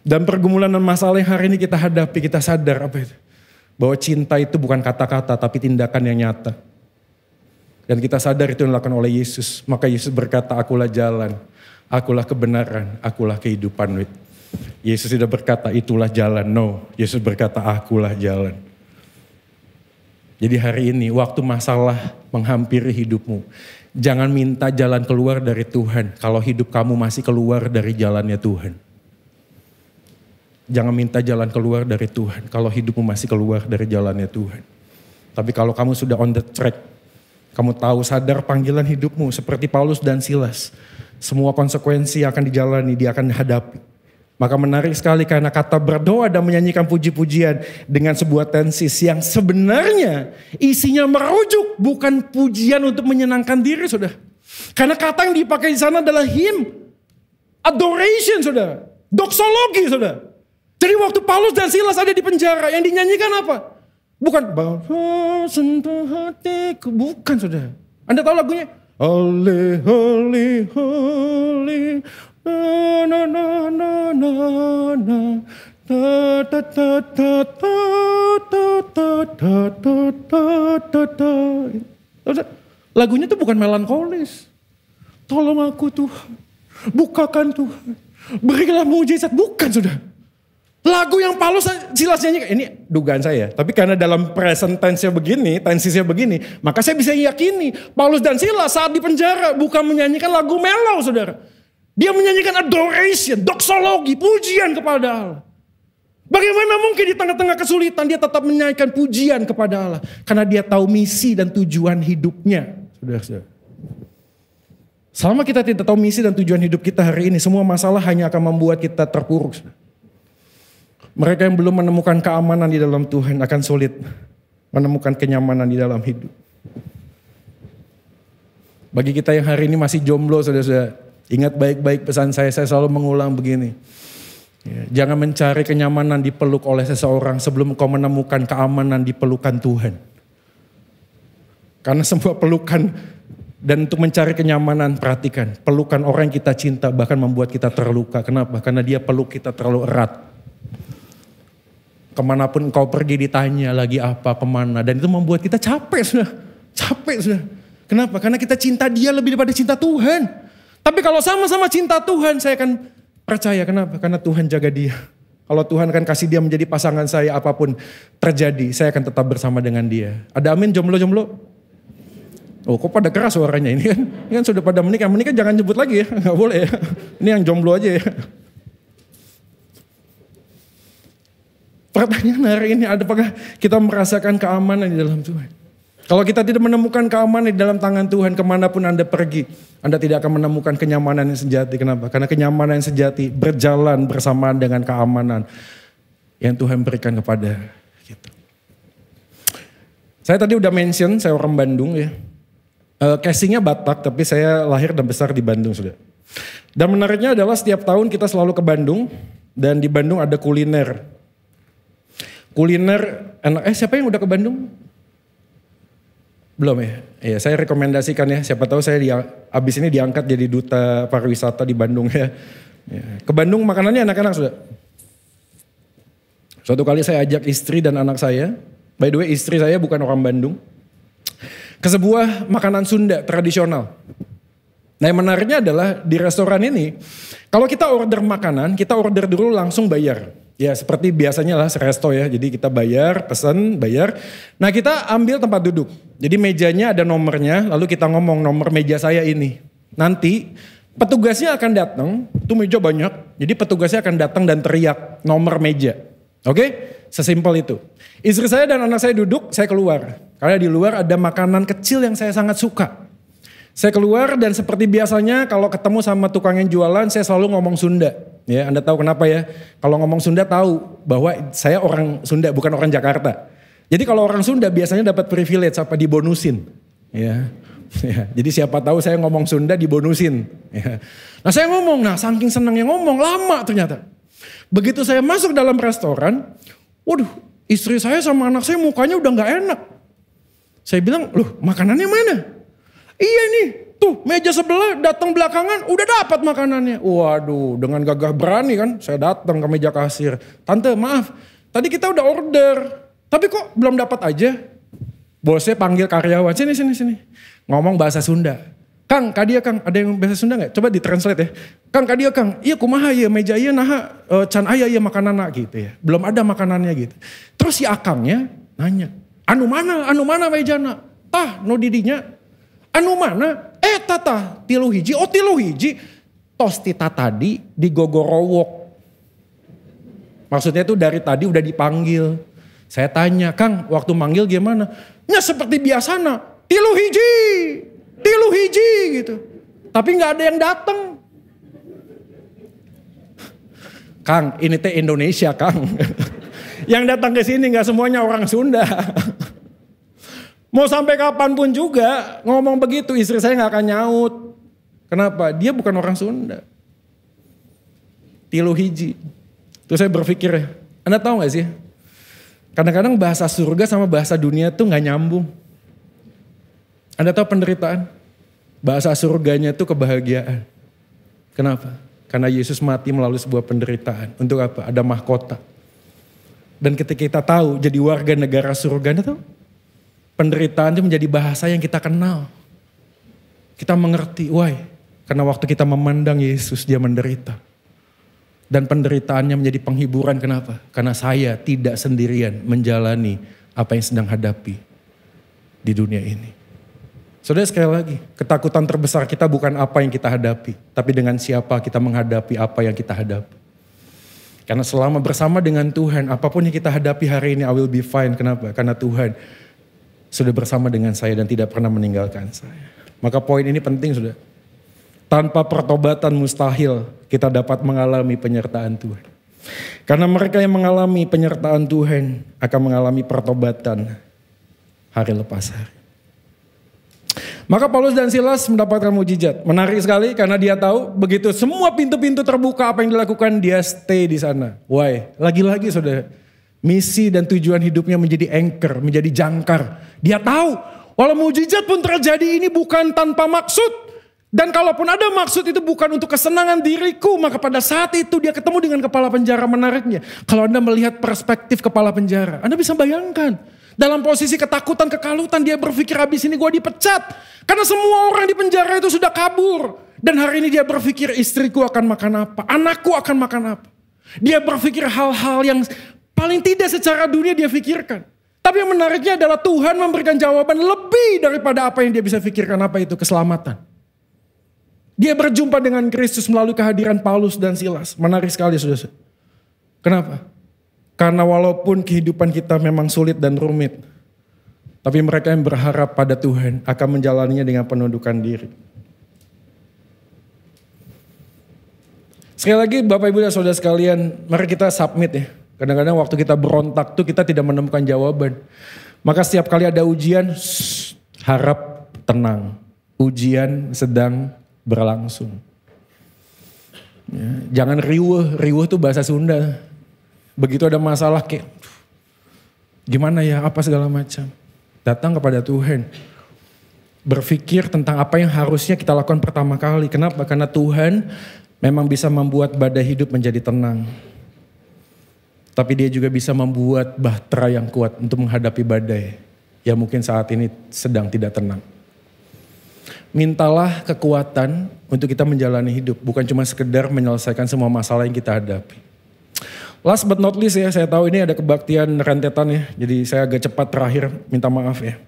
Dan pergumulan dan masalah yang hari ini kita hadapi, kita sadar apa itu? Bahwa cinta itu bukan kata-kata tapi tindakan yang nyata. Dan kita sadar itu yang dilakukan oleh Yesus. Maka Yesus berkata, akulah jalan, akulah kebenaran, akulah kehidupan. Yesus tidak berkata itulah jalan, no. Yesus berkata akulah jalan. Jadi hari ini waktu masalah menghampiri hidupmu, jangan minta jalan keluar dari Tuhan kalau hidup kamu masih keluar dari jalannya Tuhan. Jangan minta jalan keluar dari Tuhan kalau hidupmu masih keluar dari jalannya Tuhan. Tapi kalau kamu sudah on the track, kamu tahu sadar panggilan hidupmu seperti Paulus dan Silas. Semua konsekuensi yang akan dijalani, dia akan hadapi. Maka menarik sekali karena kata berdoa dan menyanyikan puji-pujian dengan sebuah tensis yang sebenarnya isinya merujuk bukan pujian untuk menyenangkan diri, saudara. Karena kata yang dipakai di sana adalah hymn, adoration, saudara, doksologi, saudara. Jadi waktu Paulus dan Silas ada di penjara, yang dinyanyikan apa? Bukan bahwa sentuh hatiku, bukan, saudara. Anda tahu lagunya? Holy, holy, holy, na na na na na, ta ta ta ta ta ta ta ta ta ta ta. Lagunya itu bukan melankolis. Tolong aku Tuhan, bukakan Tuhan, berilah mujizat, bukan, saudara. Lagu yang Paulus Silas nyanyikan, ini dugaan saya. Tapi karena dalam present tense-nya begini, tensisnya begini, maka saya bisa yakini Paulus dan Silas saat di penjara bukan menyanyikan lagu mellow, saudara. Dia menyanyikan adoration, doksologi, pujian kepada Allah. Bagaimana mungkin di tengah-tengah kesulitan dia tetap menyanyikan pujian kepada Allah. Karena dia tahu misi dan tujuan hidupnya. Saudara-saudara. Selama kita tidak tahu misi dan tujuan hidup kita hari ini, semua masalah hanya akan membuat kita terpuruk. Mereka yang belum menemukan keamanan di dalam Tuhan akan sulit menemukan kenyamanan di dalam hidup. Bagi kita yang hari ini masih jomblo, saudara-saudara, Ingat baik-baik pesan saya selalu mengulang begini. Ya, jangan mencari kenyamanan dipeluk oleh seseorang sebelum kau menemukan keamanan di pelukan Tuhan. Karena semua pelukan dan untuk mencari kenyamanan, perhatikan, pelukan orang yang kita cinta bahkan membuat kita terluka. Kenapa? Karena dia peluk kita terlalu erat. Kemanapun kau pergi ditanya lagi apa, kemana. Dan itu membuat kita capek sudah. Capek sudah. Kenapa? Karena kita cinta dia lebih daripada cinta Tuhan. Tapi kalau sama-sama cinta Tuhan, saya akan percaya. Kenapa? Karena Tuhan jaga dia. Kalau Tuhan akan kasih dia menjadi pasangan saya, apapun terjadi, saya akan tetap bersama dengan dia. Ada amin jomblo-jomblo? Oh, kok pada keras suaranya ini kan? Ini kan sudah pada menikah. Menikah jangan nyebut lagi ya, nggak boleh ya. Ini yang jomblo aja ya. Pertanyaan hari ini, adakah kita merasakan keamanan di dalam Tuhan? Kalau kita tidak menemukan keamanan di dalam tangan Tuhan, kemanapun Anda pergi, Anda tidak akan menemukan kenyamanan yang sejati. Kenapa? Karena kenyamanan yang sejati berjalan bersamaan dengan keamanan yang Tuhan berikan kepada kita. Saya tadi udah mention, saya orang Bandung ya. Casingnya Batak, tapi saya lahir dan besar di Bandung sudah. Dan menariknya adalah setiap tahun kita selalu ke Bandung, dan di Bandung ada kuliner. Kuliner enak. Siapa yang udah ke Bandung? Belum ya? Ya, saya rekomendasikan ya. Siapa tahu saya abis ini diangkat jadi duta pariwisata di Bandung ya. Ke Bandung makanannya enak-enak sudah. Suatu kali saya ajak istri dan anak saya. By the way, istri saya bukan orang Bandung. Ke sebuah makanan Sunda tradisional. Nah, yang menariknya adalah di restoran ini, kalau kita order makanan, kita order dulu langsung bayar. Ya seperti biasanya lah resto ya, jadi kita bayar, pesan, bayar. Nah kita ambil tempat duduk, jadi mejanya ada nomornya, lalu kita ngomong nomor meja saya ini. Nanti petugasnya akan datang, tuh meja banyak, jadi petugasnya akan datang dan teriak nomor meja. Oke? Sesimpel itu. Istri saya dan anak saya duduk, saya keluar. Karena di luar ada makanan kecil yang saya sangat suka. Saya keluar dan seperti biasanya kalau ketemu sama tukang yang jualan, saya selalu ngomong Sunda. Ya, Anda tahu kenapa ya? Kalau ngomong Sunda tahu bahwa saya orang Sunda, bukan orang Jakarta. Jadi kalau orang Sunda biasanya dapat privilege apa dibonusin. Ya. Ya, jadi siapa tahu saya ngomong Sunda dibonusin. Ya. Nah saya ngomong, saking senangnya ngomong, lama ternyata. Begitu saya masuk dalam restoran, waduh istri saya sama anak saya mukanya udah gak enak. Saya bilang, loh makanannya mana? Iya nih, tuh meja sebelah datang belakangan udah dapat makanannya. Waduh, dengan gagah berani kan saya datang ke meja kasir. Tante maaf, tadi kita udah order, tapi kok belum dapat aja. Bosnya panggil karyawan, sini. Ngomong bahasa Sunda. Kang, kadia Kang, ada yang bahasa Sunda gak? Coba ditranslate ya. Kang, kadia Kang, iya kumaha ya meja iya naha, can aya iya makananna gitu ya. Belum ada makanannya gitu. Terus si akangnya nanya, anu mana mejana? Tah, no didinya. Anu mana? Tata, tilu hiji. Oh tilu hiji. Tos tita tadi digogorowok. Maksudnya itu dari tadi udah dipanggil. Saya tanya, Kang waktu manggil gimana? Ya seperti biasana. Tilu hiji gitu. Tapi gak ada yang datang. Kang ini teh Indonesia Kang. Yang datang ke sini gak semuanya orang Sunda. Mau sampai kapanpun juga ngomong begitu istri saya gak akan nyaut. Kenapa? Dia bukan orang Sunda. Tilu hiji. Terus saya berpikir, Anda tahu gak sih? Kadang-kadang bahasa surga sama bahasa dunia tuh gak nyambung. Anda tahu penderitaan? Bahasa surganya tuh kebahagiaan. Kenapa? Karena Yesus mati melalui sebuah penderitaan. Untuk apa? Ada mahkota. Dan ketika kita tahu jadi warga negara surga, Anda tahu? Penderitaan itu menjadi bahasa yang kita kenal. Kita mengerti, karena waktu kita memandang Yesus dia menderita. Dan penderitaannya menjadi penghiburan, kenapa? Karena saya tidak sendirian menjalani apa yang sedang hadapi di dunia ini. Saudara sekali lagi, ketakutan terbesar kita bukan apa yang kita hadapi. Tapi dengan siapa kita menghadapi apa yang kita hadapi. Karena selama bersama dengan Tuhan, apapun yang kita hadapi hari ini, I will be fine. Kenapa? Karena Tuhan sudah bersama dengan saya dan tidak pernah meninggalkan saya. Maka poin ini penting sudah. Tanpa pertobatan mustahil kita dapat mengalami penyertaan Tuhan. Karena mereka yang mengalami penyertaan Tuhan akan mengalami pertobatan hari lepas hari. Maka Paulus dan Silas mendapatkan mujizat. Menarik sekali karena dia tahu begitu semua pintu-pintu terbuka apa yang dilakukan dia stay di sana. Why? Lagi-lagi saudara, misi dan tujuan hidupnya menjadi anchor, menjadi jangkar. Dia tahu walau mujizat pun terjadi ini bukan tanpa maksud. Dan kalaupun ada maksud itu bukan untuk kesenangan diriku, maka pada saat itu dia ketemu dengan kepala penjara. Menariknya, kalau Anda melihat perspektif kepala penjara, Anda bisa bayangkan. Dalam posisi ketakutan, kekalutan, dia berpikir habis ini gue dipecat. Karena semua orang di penjara itu sudah kabur. Dan hari ini dia berpikir istriku akan makan apa, anakku akan makan apa. Dia berpikir hal-hal yang paling tidak secara dunia dia pikirkan. Tapi yang menariknya adalah Tuhan memberikan jawaban lebih daripada apa yang dia bisa pikirkan, apa itu keselamatan. Dia berjumpa dengan Kristus melalui kehadiran Paulus dan Silas. Menarik sekali saudara. Kenapa? Karena walaupun kehidupan kita memang sulit dan rumit, tapi mereka yang berharap pada Tuhan akan menjalaninya dengan penundukan diri. Sekali lagi Bapak Ibu dan Saudara sekalian, mari kita submit ya. Kadang-kadang waktu kita berontak tuh kita tidak menemukan jawaban. Maka setiap kali ada ujian, harap tenang. Ujian sedang berlangsung. Ya, jangan riweuh tuh bahasa Sunda. Begitu ada masalah kayak gimana ya, apa segala macam. Datang kepada Tuhan. Berpikir tentang apa yang harusnya kita lakukan pertama kali. Kenapa? Karena Tuhan memang bisa membuat badai hidup menjadi tenang. Tapi dia juga bisa membuat bahtera yang kuat untuk menghadapi badai yang mungkin saat ini sedang tidak tenang. Mintalah kekuatan untuk kita menjalani hidup. Bukan cuma sekedar menyelesaikan semua masalah yang kita hadapi. Last but not least ya, saya tahu ini ada kebaktian rentetan ya. Jadi saya agak cepat terakhir, minta maaf ya.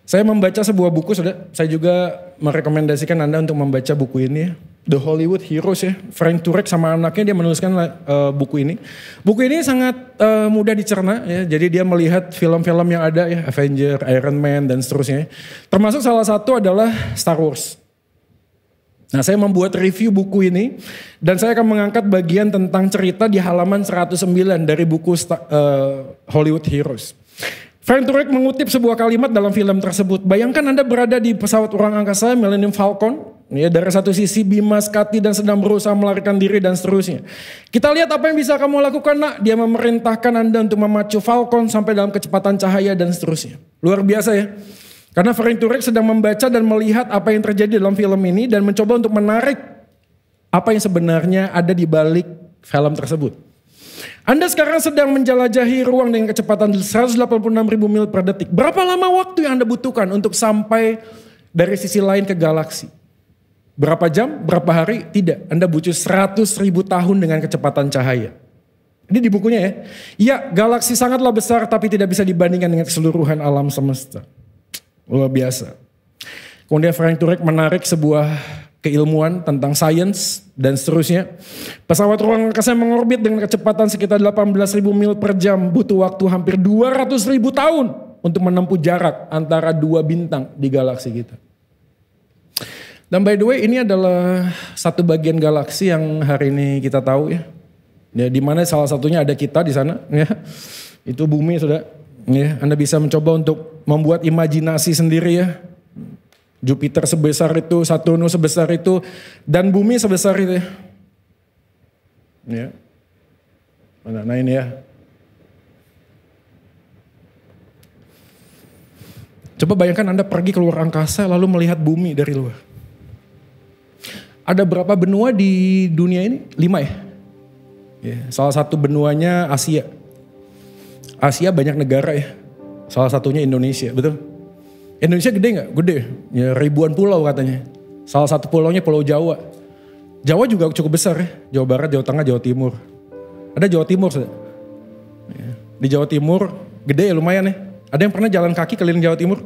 Saya membaca sebuah buku, saya juga merekomendasikan Anda untuk membaca buku ini ya. The Hollywood Heroes ya. Frank Turek sama anaknya dia menuliskan buku ini. Buku ini sangat mudah dicerna ya. Jadi dia melihat film-film yang ada ya. Avenger, Iron Man dan seterusnya. Termasuk salah satu adalah Star Wars. Nah saya membuat review buku ini. Dan saya akan mengangkat bagian tentang cerita di halaman 109 dari buku Hollywood Heroes. Frank Turek mengutip sebuah kalimat dalam film tersebut. Bayangkan Anda berada di pesawat ruang angkasa Millennium Falcon. Ya, dari satu sisi Bima Skati dan sedang berusaha melarikan diri dan seterusnya. Kita lihat apa yang bisa kamu lakukan nak. Dia memerintahkan Anda untuk memacu Falcon sampai dalam kecepatan cahaya dan seterusnya. Luar biasa ya. Karena Frank Turek sedang membaca dan melihat apa yang terjadi dalam film ini. Dan mencoba untuk menarik apa yang sebenarnya ada di balik film tersebut. Anda sekarang sedang menjelajahi ruang dengan kecepatan 186.000 mil per detik. Berapa lama waktu yang Anda butuhkan untuk sampai dari sisi lain ke galaksi? Berapa jam? Berapa hari? Tidak. Anda butuh 100.000 tahun dengan kecepatan cahaya. Ini di bukunya ya. Ya, galaksi sangatlah besar tapi tidak bisa dibandingkan dengan keseluruhan alam semesta. Luar biasa. Kemudian Frank Turek menarik sebuah keilmuan tentang sains dan seterusnya. Pesawat ruang angkasa mengorbit dengan kecepatan sekitar 18.000 mil per jam. Butuh waktu hampir 200.000 tahun untuk menempuh jarak antara dua bintang di galaksi kita. Dan by the way ini adalah satu bagian galaksi yang hari ini kita tahu ya. Ya di mana salah satunya ada kita di sana ya. Itu bumi sudah. Ya, Anda bisa mencoba untuk membuat imajinasi sendiri ya. Jupiter sebesar itu, Saturnus sebesar itu, dan bumi sebesar itu. Ya. Nah ini ya. Coba bayangkan Anda pergi ke luar angkasa lalu melihat bumi dari luar. Ada berapa benua di dunia ini? 5 ya? Ya, salah satu benuanya Asia. Asia banyak negara ya. Salah satunya Indonesia, betul? Indonesia gede gak? Gede. Ya, ribuan pulau katanya. Salah satu pulaunya Pulau Jawa. Jawa juga cukup besar ya. Jawa Barat, Jawa Tengah, Jawa Timur. Ada Jawa Timur. Ya. Di Jawa Timur gede ya lumayan ya. Ada yang pernah jalan kaki keliling Jawa Timur?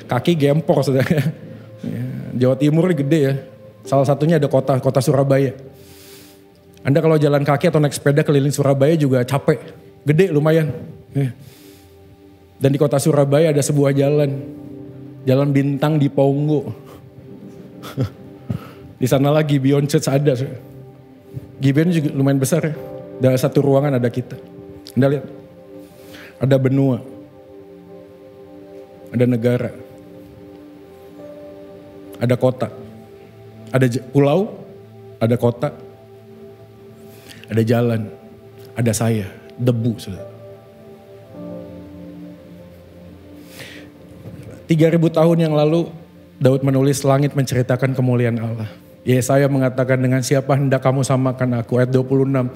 Kaki gempor. Ya. Jawa Timur gede ya. Salah satunya ada kota Surabaya. Anda kalau jalan kaki atau naik sepeda keliling Surabaya juga capek. Gede lumayan. Ya. Dan di kota Surabaya ada sebuah jalan. Jalan Bintang di Pongo. Di sana lagi Gibeon Church ada. Gibeon juga lumayan besar ya. Dalam satu ruangan ada kita. Anda lihat. Ada benua. Ada negara. ada kota. Ada pulau, ada kota, ada jalan, ada saya, debu. 3.000 tahun yang lalu Daud menulis langit menceritakan kemuliaan Allah. Yesaya mengatakan dengan siapa hendak kamu samakan aku. Ayat 26.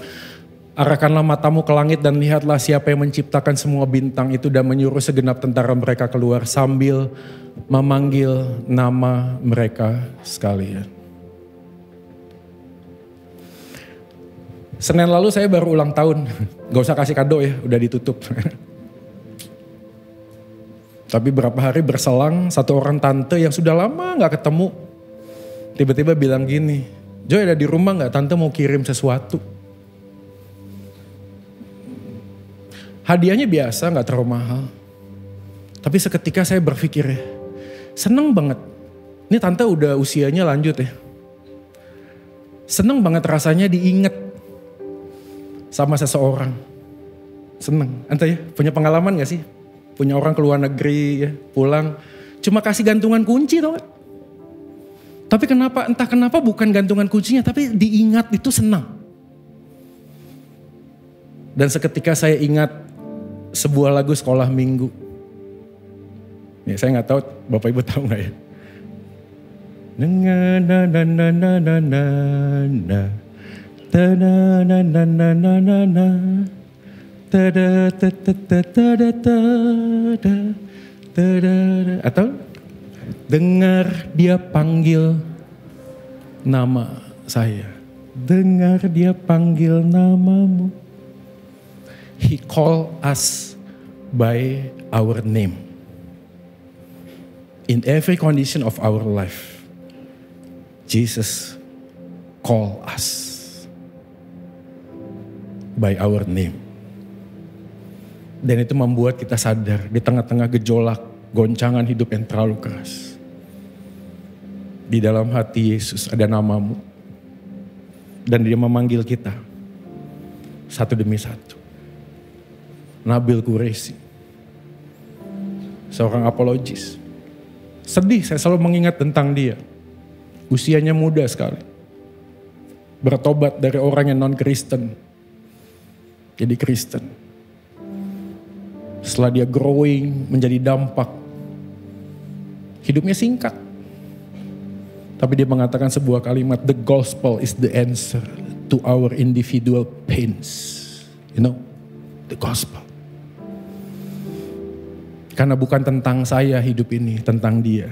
Arahkanlah matamu ke langit dan lihatlah siapa yang menciptakan semua bintang itu dan menyuruh segenap tentara mereka keluar sambil memanggil nama mereka sekalian. Senin lalu saya baru ulang tahun. Gak usah kasih kado ya, udah ditutup. Tapi berapa hari berselang, satu orang tante yang sudah lama gak ketemu, tiba-tiba bilang gini, Joy ada di rumah gak? Tante mau kirim sesuatu. Hadiahnya biasa, gak terlalu mahal. Tapi seketika saya berpikir ya, seneng banget. Ini tante udah usianya lanjut ya. Seneng banget rasanya diinget sama seseorang. Seneng. Ente ya, punya pengalaman gak sih? Punya orang ke luar negeri ya, pulang. Cuma kasih gantungan kunci tau gak? Tapi kenapa, entah kenapa bukan gantungan kuncinya, tapi diingat itu senang. Dan seketika saya ingat sebuah lagu sekolah minggu. Ya, saya gak tahu Bapak Ibu tahu gak ya? Na na na na na na na na ta na na na na na na na ta da ta ta ta ta da ta da ta da atau dengar dia panggil nama saya, dengar dia panggil namamu. He call us by our name in every condition of our life. Jesus call us by our name. Dan itu membuat kita sadar di tengah-tengah gejolak, goncangan hidup yang terlalu keras. Di dalam hati Yesus ada namamu. Dan dia memanggil kita satu demi satu. Nabil Qureshi, seorang apologis. Sedih saya selalu mengingat tentang dia. Usianya muda sekali. Bertobat dari orang yang non-Kristen. Jadi Kristen. Setelah dia growing menjadi dampak. Hidupnya singkat. Tapi dia mengatakan sebuah kalimat. The gospel is the answer to our individual pains. You know, the gospel. Karena bukan tentang saya hidup ini, tentang dia.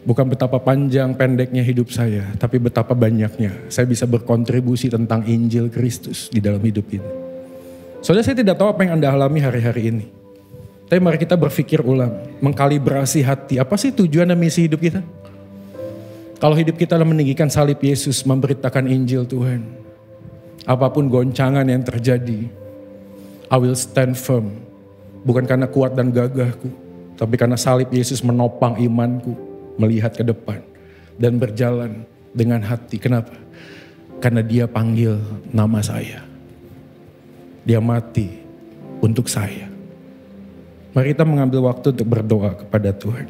Bukan betapa panjang pendeknya hidup saya, tapi betapa banyaknya saya bisa berkontribusi tentang Injil Kristus di dalam hidup ini. Soalnya saya tidak tahu apa yang Anda alami hari-hari ini. Tapi mari kita berpikir ulang, mengkalibrasi hati. Apa sih tujuan dan misi hidup kita? Kalau hidup kita adalah meninggikan salib Yesus, memberitakan Injil Tuhan. Apapun goncangan yang terjadi, I will stand firm. Bukan karena kuat dan gagahku, tapi karena salib Yesus menopang imanku. Melihat ke depan dan berjalan dengan hati. Kenapa? Karena dia panggil nama saya. Dia mati untuk saya. Mari kita mengambil waktu untuk berdoa kepada Tuhan.